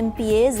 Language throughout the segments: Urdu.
MPAs,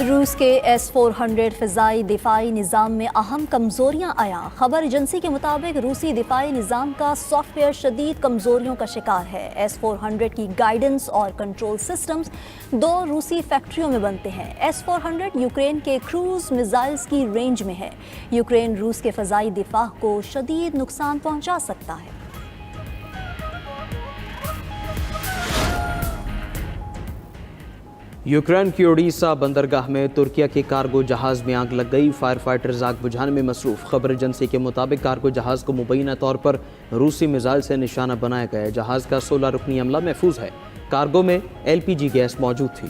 روس کے S-400 فضائی دفاعی نظام میں اہم کمزوریاں آیا. خبر ایجنسی کے مطابق روسی دفاعی نظام کا سافٹ ویئر شدید کمزوریوں کا شکار ہے. S-400 کی گائیڈنس اور کنٹرول سسٹمز 2 روسی فیکٹریوں میں بنتے ہیں. S-400 یوکرین کے کروز میزائلز کی رینج میں ہے. یوکرین روس کے فضائی دفاع کو شدید نقصان پہنچا سکتا ہے. یوکرین کی اوڈیسا بندرگاہ میں ترکیہ کے کارگو جہاز میں آگ لگ گئی. فائر فائٹرز آگ بجھانے میں مصروف. خبر ایجنسی کے مطابق کارگو جہاز کو مبینہ طور پر روسی میزائل سے نشانہ بنایا گیا ہے. جہاز کا 16 رکنی عملہ محفوظ ہے. کارگو میں LPG گیس موجود تھی.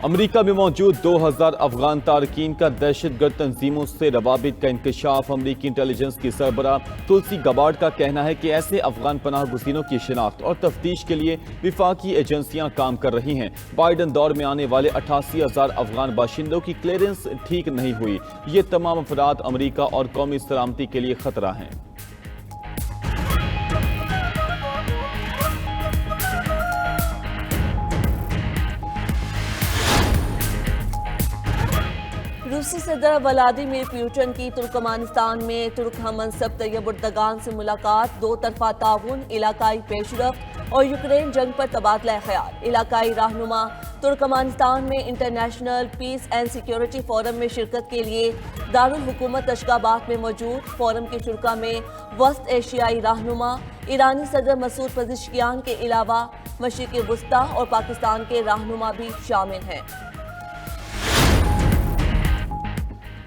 امریکہ میں موجود 2000 افغان تارکین کا دہشت گرد تنظیموں سے روابط کا انکشاف. امریکی انٹیلیجنس کی سربراہ تلسی گبارڈ کا کہنا ہے کہ ایسے افغان پناہ گزینوں کی شناخت اور تفتیش کے لیے وفاقی ایجنسیاں کام کر رہی ہیں. بائیڈن دور میں آنے والے 88,000 افغان باشندوں کی کلیئرنس ٹھیک نہیں ہوئی. یہ تمام افراد امریکہ اور قومی سلامتی کے لیے خطرہ ہیں. روسی صدر ولادیمیر پیوٹن کی ترکمانستان میں ترک ہم منصب طیب اردگان سے ملاقات. 2 طرفہ تعاون، علاقائی پیش رفت اور یوکرین جنگ پر تبادلہ خیال. علاقائی رہنما ترکمانستان میں international peace and security forum میں شرکت کے لیے دارالحکومت اشغاباد میں موجود. فورم کے شرکاء میں وسط ایشیائی رہنما، ایرانی صدر مسعود پزشکیان کے علاوہ مشرق وسطی اور پاکستان کے رہنما بھی شامل ہیں.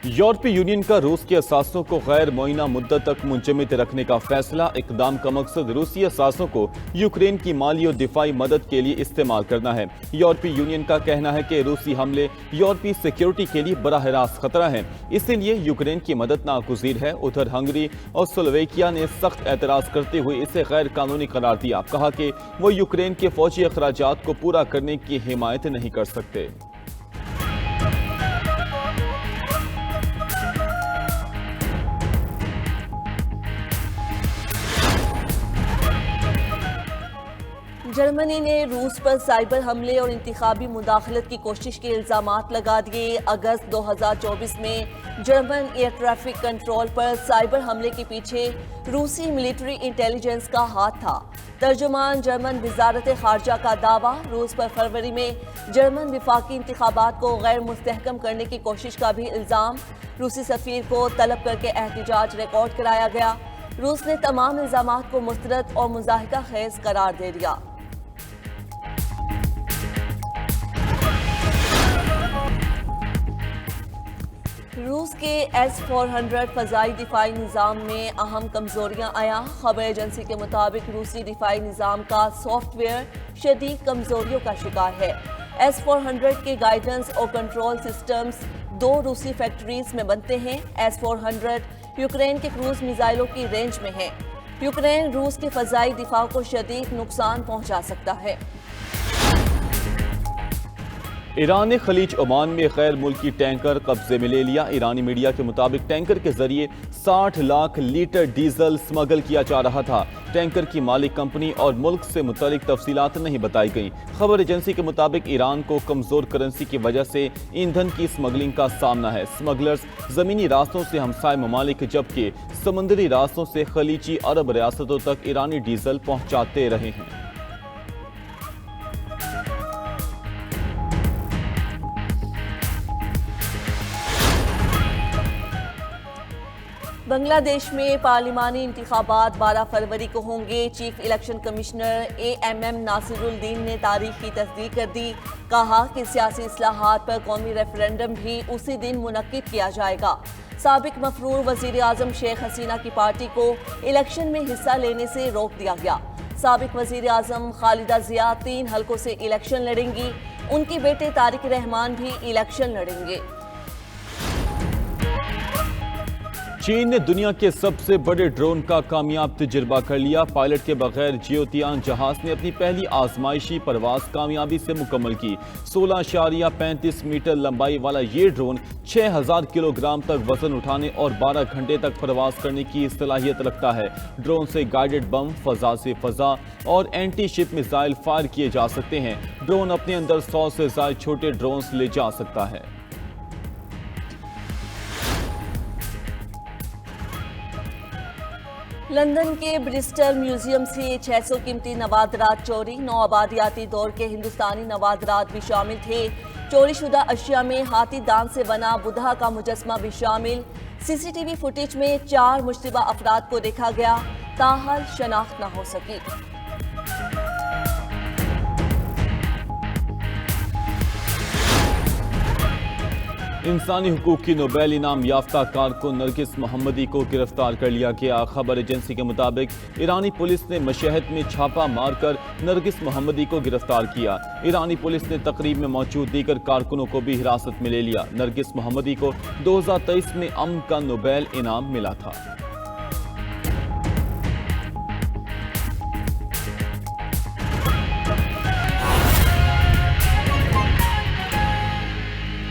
یورپی یونین کا روس کے اثاثوں کو غیر معینہ مدت تک منجمد رکھنے کا فیصلہ. اقدام کا مقصد روسی اثاثوں کو یوکرین کی مالی اور دفاعی مدد کے لیے استعمال کرنا ہے. یورپی یونین کا کہنا ہے کہ روسی حملے یورپی سیکیورٹی کے لیے براہ راست خطرہ ہیں، اسی لیے یوکرین کی مدد ناگزیر ہے. ادھر ہنگری اور سلوویکیا نے سخت اعتراض کرتے ہوئے اسے غیر قانونی قرار دیا. کہا کہ وہ یوکرین کے فوجی اخراجات کو پورا کرنے کی حمایت نہیں کر سکتے. جرمنی نے روس پر سائبر حملے اور انتخابی مداخلت کی کوشش کے الزامات لگا دیے. اگست 2024 میں جرمن ایئر ٹریفک کنٹرول پر سائبر حملے کے پیچھے روسی ملٹری انٹیلیجنس کا ہاتھ تھا. ترجمان جرمن وزارت خارجہ کا دعویٰ. روس پر فروری میں جرمن وفاقی انتخابات کو غیر مستحکم کرنے کی کوشش کا بھی الزام. روسی سفیر کو طلب کر کے احتجاج ریکارڈ کرایا گیا. روس نے تمام الزامات کو مسترد اور مضاحکہ خیز قرار دے دیا. روس کے S-400 فضائی دفاعی نظام میں اہم کمزوریاں آیا. خبر ایجنسی کے مطابق روسی دفاعی نظام کا سافٹ ویئر شدید کمزوریوں کا شکار ہے. S-400 کے گائیڈنس اور کنٹرول سسٹمز 2 روسی فیکٹریز میں بنتے ہیں. S-400 یوکرین کے کروز میزائلوں کی رینج میں ہے. یوکرین روس کے فضائی دفاع کو شدید نقصان پہنچا سکتا ہے. ایران نے خلیج عمان میں غیر ملکی ٹینکر قبضے میں لے لیا. ایرانی میڈیا کے مطابق ٹینکر کے ذریعے 60 لاکھ لیٹر ڈیزل سمگل کیا جا رہا تھا. ٹینکر کی مالک کمپنی اور ملک سے متعلق تفصیلات نہیں بتائی گئیں. خبر ایجنسی کے مطابق ایران کو کمزور کرنسی کی وجہ سے ایندھن کی سمگلنگ کا سامنا ہے. سمگلرز زمینی راستوں سے ہمسائے ممالک جبکہ سمندری راستوں سے خلیجی عرب ریاستوں تک ایرانی ڈیزل پہنچاتے رہے ہیں. بنگلہ دیش میں پارلیمانی انتخابات 12 فروری کو ہوں گے. چیف الیکشن کمشنر AMM ناصر الدین نے تاریخ کی تصدیق کر دی. کہا کہ سیاسی اصلاحات پر قومی ریفرنڈم بھی اسی دن منعقد کیا جائے گا. سابق مفرور وزیر اعظم شیخ حسینہ کی پارٹی کو الیکشن میں حصہ لینے سے روک دیا گیا. سابق وزیر اعظم خالدہ ضیاء 3 حلقوں سے الیکشن لڑیں گی. ان کے بیٹے طارق رحمان بھی الیکشن لڑیں گے. چین نے دنیا کے سب سے بڑے ڈرون کا کامیاب تجربہ کر لیا۔ پائلٹ کے بغیر جیوتیان جہاز نے اپنی پہلی آزمائشی پرواز کامیابی سے مکمل کی۔ 16.35 میٹر لمبائی والا یہ ڈرون 6000 کلو گرام تک وزن اٹھانے اور 12 گھنٹے تک پرواز کرنے کی صلاحیت رکھتا ہے۔ ڈرون سے گائیڈڈ بم، فضا سے فضا اور اینٹی شپ میزائل فائر کیے جا سکتے ہیں۔ ڈرون اپنے اندر 100 سے زائد چھوٹے ڈرونز لے جا سکتا ہے۔ لندن کے برسٹل میوزیم سے 600 قیمتی نوادرات چوری، 9 آبادیاتی دور کے ہندوستانی نوادرات بھی شامل تھے۔ چوری شدہ اشیاء میں ہاتھی دانت سے بنا بدھا کا مجسمہ بھی شامل۔ سی ٹی وی فوٹیج میں 4 مشتبہ افراد کو دیکھا گیا، تاحال شناخت نہ ہو سکی۔ انسانی حقوق کی نوبیل انعام یافتہ کارکن نرگس محمدی کو گرفتار کر لیا گیا۔ خبر ایجنسی کے مطابق ایرانی پولیس نے مشہد میں چھاپہ مار کر نرگس محمدی کو گرفتار کیا۔ ایرانی پولیس نے تقریب میں موجود دیگر کارکنوں کو بھی حراست میں لے لیا۔ نرگس محمدی کو 2023 میں امن کا نوبیل انعام ملا تھا۔